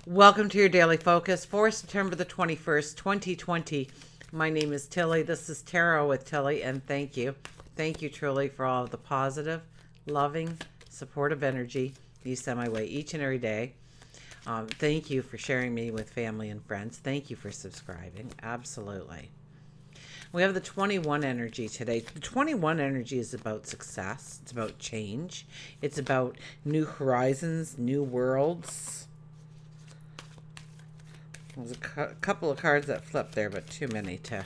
Welcome to your daily focus for September the 21st, 2020. My name is Tilly. This is Tarot with Tilly, and thank you. Thank you truly for all of the positive, loving, supportive energy you send my way each and every day. Thank you for sharing me with family and friends. Thank you for subscribing. Absolutely. We have the 21 energy today. The 21 energy is about success. It's about change. It's about new horizons, new worlds. There's a couple of cards that flip there, but too many to.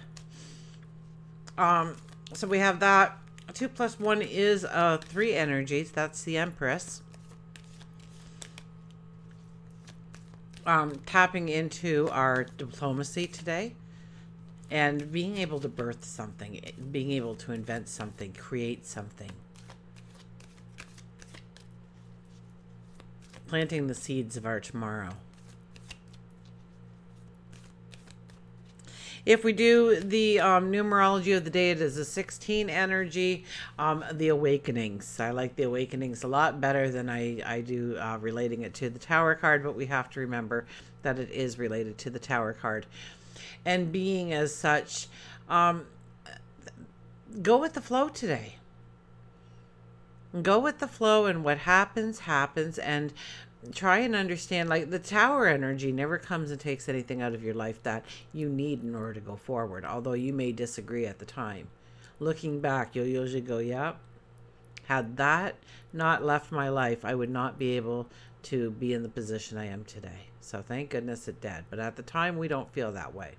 So we have that. 2 plus 1 is 3 energies. That's the Empress. Tapping into our diplomacy today. And being able to birth something. Being able to invent something. Create something. Planting the seeds of our tomorrow. If we do the numerology of the day, it is a 16 energy, the awakenings. I like the awakenings a lot better than I do relating it to the Tower card, but we have to remember that it is related to the Tower card. And being as such, go with the flow today. Go with the flow, and what happens, happens, and try and understand, like, the Tower energy never comes and takes anything out of your life that you need in order to go forward, although you may disagree at the time. Looking back, you'll usually go, yeah, had that not left my life, I would not be able to be in the position I am today. So thank goodness it did. But at the time, we don't feel that way.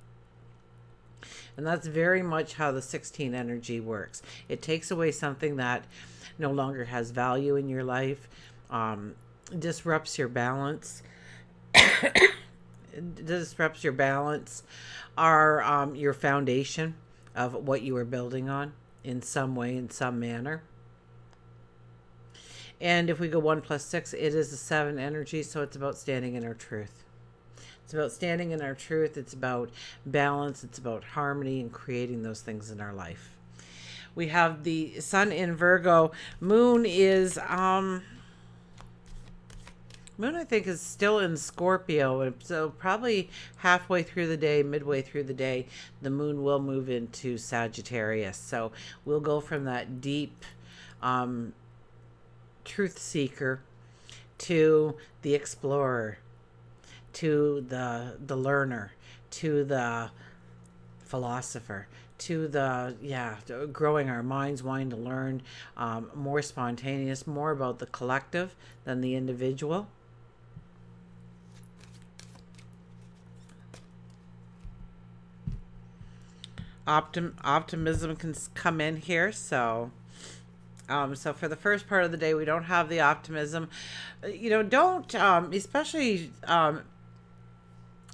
And that's very much how the 16 energy works. It takes away something that no longer has value in your life, disrupts your balance, your foundation of what you are building on in some way, in some manner. And if we go 1 plus 6, it is a 7 energy, so it's about standing in our truth. It's about standing in our truth. It's about balance. It's about harmony and creating those things in our life. We have the Sun in Virgo. Moon is Moon, I think, is still in Scorpio, so probably halfway through the day, midway through the day, the moon will move into Sagittarius. So we'll go from that deep truth seeker to the explorer, to the learner, to the philosopher, to the growing our minds, wanting to learn, more spontaneous, more about the collective than the individual. Optimism can come in here, so for the first part of the day, we don't have the optimism. Don't especially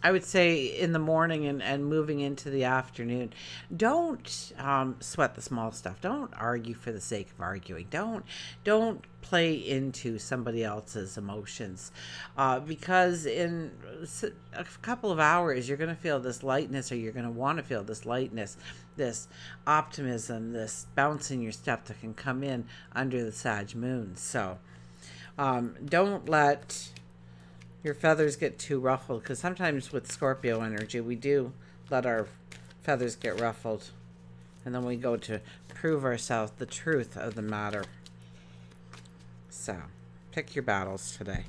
I would say in the morning and moving into the afternoon, don't sweat the small stuff. Don't argue for the sake of arguing. Don't play into somebody else's emotions, because in a couple of hours, you're going to feel this lightness, or you're going to want to feel this lightness, this optimism, this bounce in your step that can come in under the Sag moon. So don't let your feathers get too ruffled, because sometimes with Scorpio energy, we do let our feathers get ruffled, and then we go to prove ourselves the truth of the matter. So pick your battles today.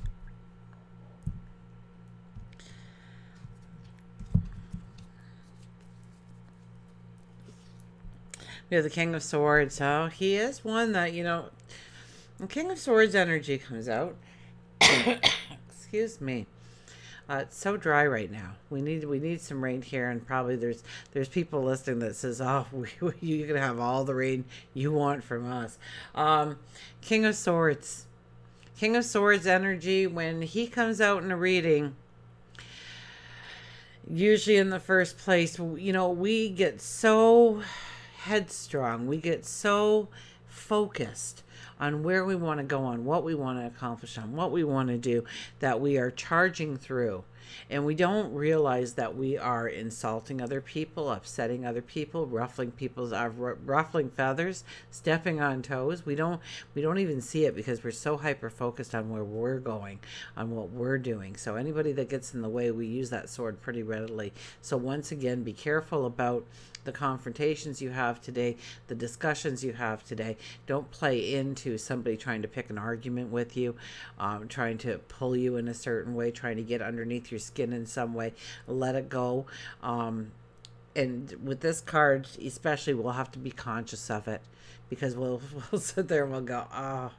We have the King of Swords. So he is one that, the King of Swords energy comes out. Excuse me. It's so dry right now. We need some rain here, and probably there's people listening that says, "Oh, you can have all the rain you want from us." King of Swords energy, when he comes out in a reading, usually in the first place, we get so headstrong, we get so focused on where we want to go, on what we want to accomplish, on what we want to do, that we are charging through And we don't realize that we are insulting other people, upsetting other people, ruffling feathers, stepping on toes. We don't even see it because we're so hyper focused on where we're going, on what we're doing. So anybody that gets in the way, we use that sword pretty readily. So once again, be careful about the confrontations you have today, the discussions you have today. Don't play into somebody trying to pick an argument with you, trying to pull you in a certain way, trying to get underneath your skin in some way. Let it go. And with this card especially, we'll have to be conscious of it, because we'll sit there and we'll go, oh,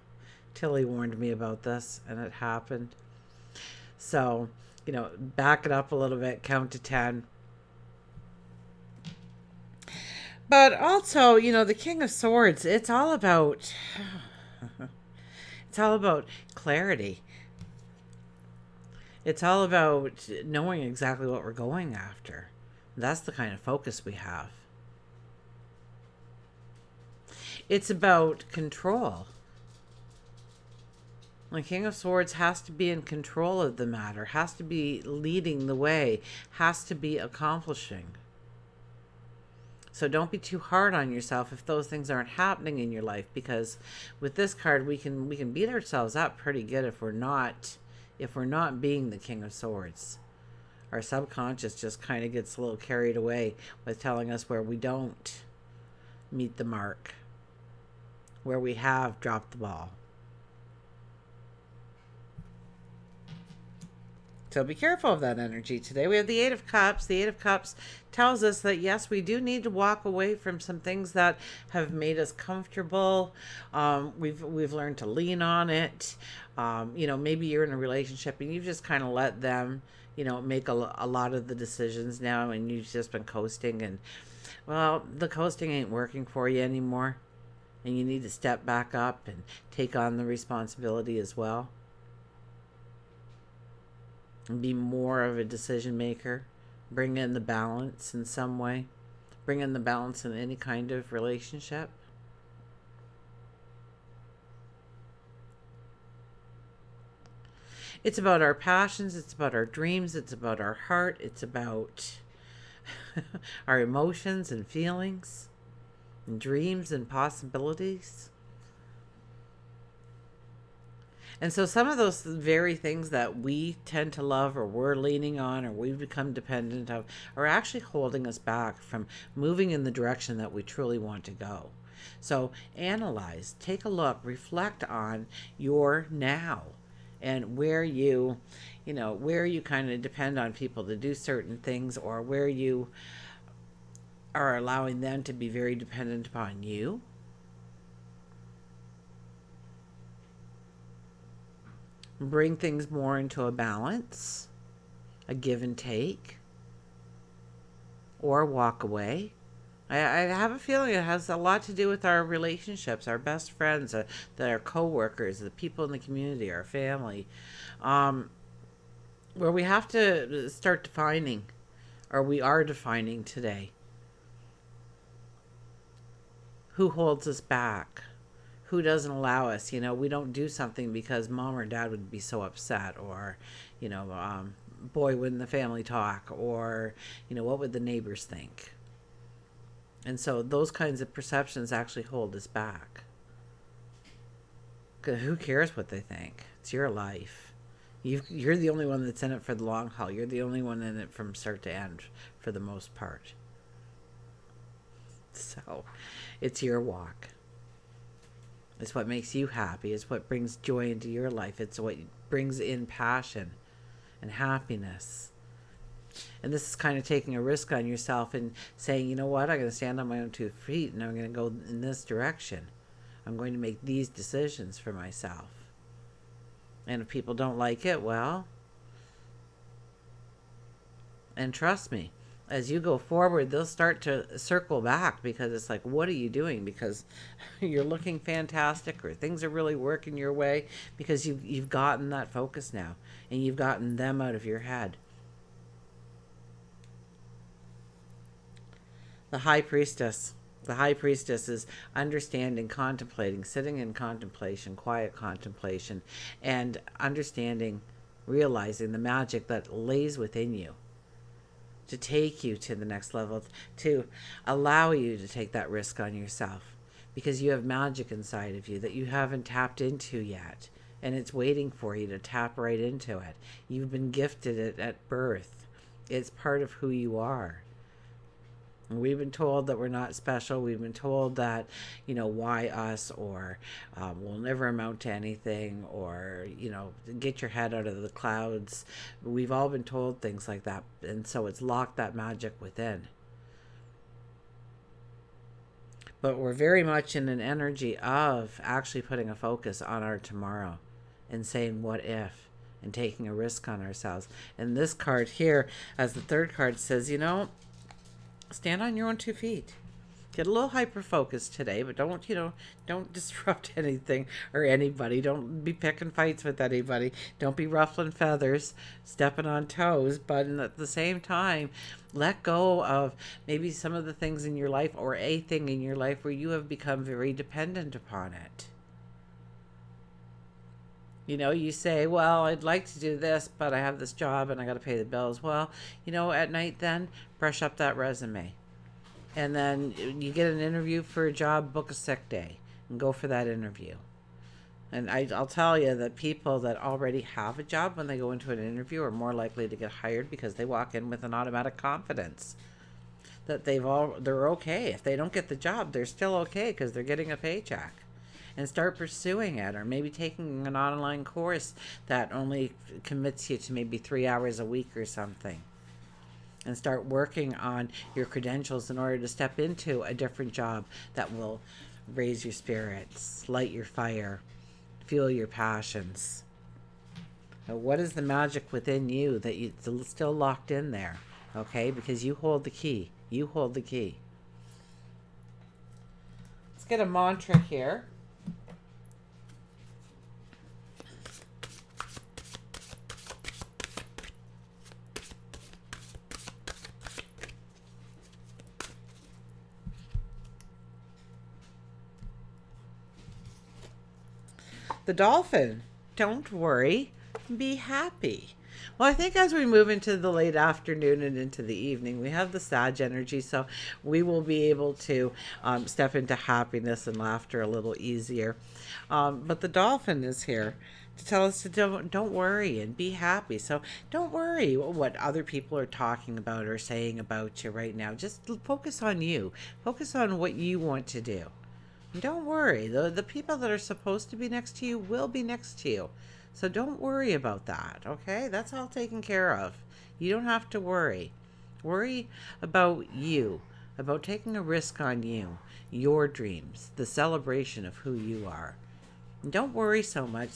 Tilly warned me about this and it happened. So, back it up a little bit, count to 10. But also, the King of Swords, it's all about clarity. It's all about knowing exactly what we're going after. That's the kind of focus we have. It's about control. The King of Swords has to be in control of the matter, has to be leading the way, has to be accomplishing. So don't be too hard on yourself if those things aren't happening in your life, because with this card we can beat ourselves up pretty good if we're not being the King of Swords. Our subconscious just kind of gets a little carried away with telling us where we don't meet the mark, where we have dropped the ball. So be careful of that energy today. We have the Eight of Cups. The Eight of Cups tells us that, yes, we do need to walk away from some things that have made us comfortable. We've learned to lean on it. Maybe you're in a relationship and you've just kind of let them, make a lot of the decisions now, and you've just been coasting. And, well, the coasting ain't working for you anymore. And you need to step back up and take on the responsibility as well. And be more of a decision maker. Bring in the balance in some way. Bring in the balance in any kind of relationship. It's about our passions. It's about our dreams. It's about our heart. It's about our emotions and feelings and dreams and possibilities. And so some of those very things that we tend to love, or we're leaning on, or we've become dependent of, are actually holding us back from moving in the direction that we truly want to go. So analyze, take a look, reflect on your now, and where you kind of depend on people to do certain things, or where you are allowing them to be very dependent upon you. Bring things more into a balance, a give and take, or walk away. I have a feeling it has a lot to do with our relationships, our best friends, our co-workers, the people in the community, our family, where we have to start defining, or we are defining today, who holds us back. Who doesn't allow us? We don't do something because mom or dad would be so upset, or, boy, wouldn't the family talk, or, what would the neighbors think? And so those kinds of perceptions actually hold us back. 'Cause who cares what they think? It's your life. You're the only one that's in it for the long haul. You're the only one in it from start to end for the most part. So it's your walk. It's what makes you happy. It's what brings joy into your life. It's what brings in passion and happiness. And this is kind of taking a risk on yourself and saying, you know what, I'm going to stand on my own 2 feet and I'm going to go in this direction. I'm going to make these decisions for myself. And if people don't like it, well, and trust me, as you go forward, they'll start to circle back, because it's like, what are you doing? Because you're looking fantastic, or things are really working your way, because you've gotten that focus now, and you've gotten them out of your head. The High Priestess. The High Priestess is understanding, contemplating, sitting in contemplation, quiet contemplation, and understanding realizing the magic that lays within you to take you to the next level, to allow you to take that risk on yourself, because you have magic inside of you that you haven't tapped into yet, and it's waiting for you to tap right into it. You've been gifted it at birth. It's part of who you are. We've been told that we're not special. We've been told that, why us, or we'll never amount to anything, or, get your head out of the clouds. We've all been told things like that. And so it's locked that magic within. But we're very much in an energy of actually putting a focus on our tomorrow and saying, what if? And taking a risk on ourselves. And this card here, as the third card says, stand on your own 2 feet. Get a little hyper focused today, but don't disrupt anything or anybody. Don't be picking fights with anybody. Don't be ruffling feathers, stepping on toes. But at the same time, let go of maybe some of the things in your life, or a thing in your life where you have become very dependent upon it. You say, well, I'd like to do this, but I have this job and I got to pay the bills. Well, at night then, brush up that resume. And then you get an interview for a job, book a sick day and go for that interview. And I'll tell you that people that already have a job, when they go into an interview, are more likely to get hired because they walk in with an automatic confidence that they're okay. If they don't get the job, they're still okay because they're getting a paycheck. And start pursuing it, or maybe taking an online course that only commits you to maybe 3 hours a week or something. And start working on your credentials in order to step into a different job that will raise your spirits, light your fire, fuel your passions. Now, what is the magic within you that you still locked in there? Okay, because you hold the key. You hold the key. Let's get a mantra here. The dolphin, don't worry, be happy. Well, I think as we move into the late afternoon and into the evening, we have the Sag energy, so we will be able to step into happiness and laughter a little easier. But the dolphin is here to tell us to don't worry and be happy. So don't worry what other people are talking about or saying about you right now. Just focus on you. Focus on what you want to do. Don't worry. The people that are supposed to be next to you will be next to you. So don't worry about that, okay? That's all taken care of. You don't have to worry. Worry about you, about taking a risk on you, your dreams, the celebration of who you are. And don't worry so much.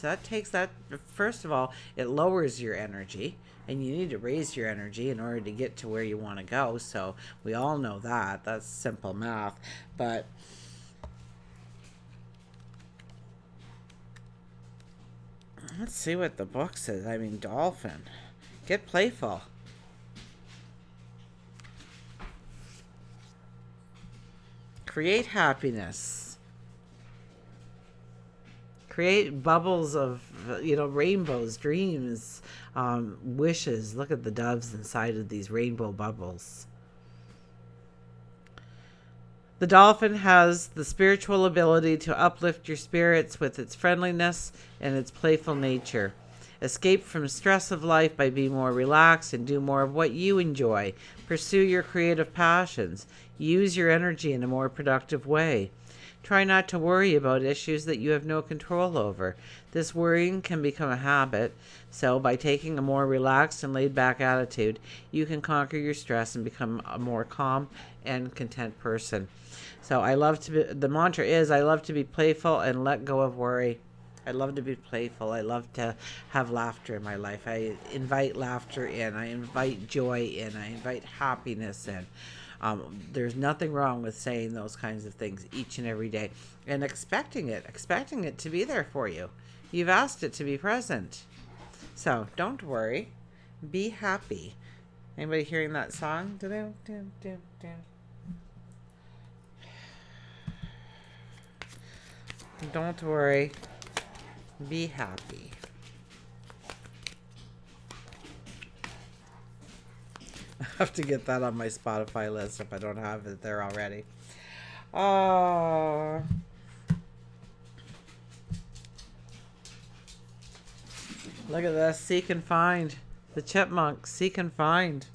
First of all, it lowers your energy. And you need to raise your energy in order to get to where you want to go. So we all know that. That's simple math. But let's see what the book says. Dolphin. Get playful. Create happiness. Create bubbles of, rainbows, dreams, wishes. Look at the doves inside of these rainbow bubbles. The dolphin has the spiritual ability to uplift your spirits with its friendliness and its playful nature. Escape from stress of life by being more relaxed and do more of what you enjoy. Pursue your creative passions. Use your energy in a more productive way. Try not to worry about issues that you have no control over. This worrying can become a habit, so by taking a more relaxed and laid-back attitude, you can conquer your stress and become a more calm and content person. So the mantra is, I love to be playful and let go of worry. I love to be playful. I love to have laughter in my life. I invite laughter in. I invite joy in. I invite happiness in. There's nothing wrong with saying those kinds of things each and every day and expecting it to be there for you. You've asked it to be present. So don't worry. Be happy. Anybody hearing that song? Don't worry. Be happy. I have to get that on my Spotify list if I don't have it there already. Oh. Look at this. Seek and find. The chipmunk. Seek and find.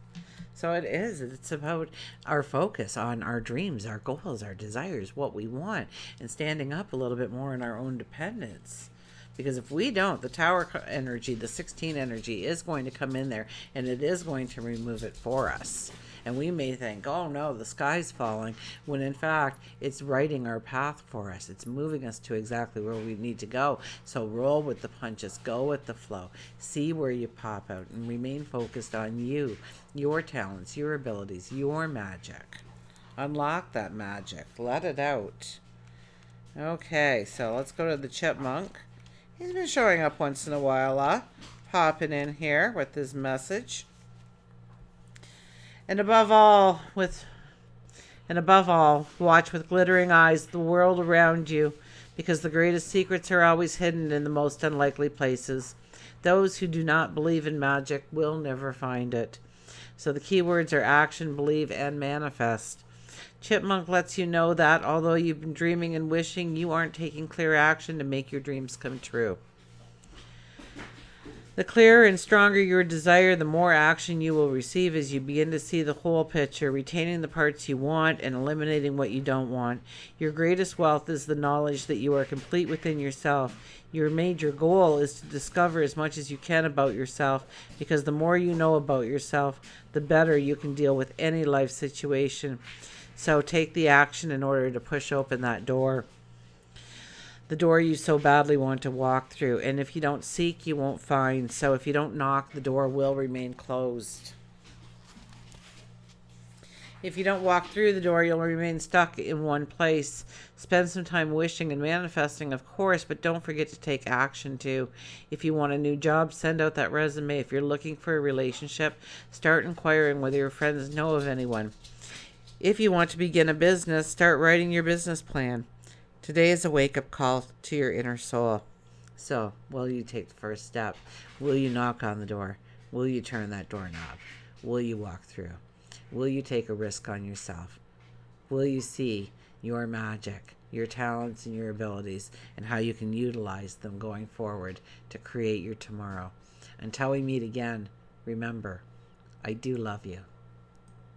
So it is. It's about our focus on our dreams, our goals, our desires, what we want, and standing up a little bit more in our own dependence. Because if we don't, the tower energy, the 16 energy is going to come in there and it is going to remove it for us. And we may think, oh no, the sky's falling, when in fact it's writing our path for us. It's moving us to exactly where we need to go. So roll with the punches, go with the flow, see where you pop out, and remain focused on you, your talents, your abilities, your magic. Unlock that magic. Let it out. Okay, so let's go to the chipmunk. He's been showing up once in a while, popping in here with his message. And above all, watch with glittering eyes the world around you, because the greatest secrets are always hidden in the most unlikely places. Those who do not believe in magic will never find it. So the key words are action, believe, and manifest. Chipmunk lets you know that although you've been dreaming and wishing, you aren't taking clear action to make your dreams come true. The clearer and stronger your desire, the more action you will receive as you begin to see the whole picture, retaining the parts you want and eliminating what you don't want. Your greatest wealth is the knowledge that you are complete within yourself. Your major goal is to discover as much as you can about yourself, because the more you know about yourself, the better you can deal with any life situation. So take the action in order to push open that door. The door you so badly want to walk through. And if you don't seek, you won't find. So if you don't knock, the door will remain closed. If you don't walk through the door, you'll remain stuck in one place. Spend some time wishing and manifesting, of course, but don't forget to take action too. If you want a new job, send out that resume. If you're looking for a relationship, start inquiring whether your friends know of anyone. If you want to begin a business, start writing your business plan. Today is a wake-up call to your inner soul. So, will you take the first step? Will you knock on the door? Will you turn that doorknob? Will you walk through? Will you take a risk on yourself? Will you see your magic, your talents, and your abilities, and how you can utilize them going forward to create your tomorrow? Until we meet again, remember, I do love you.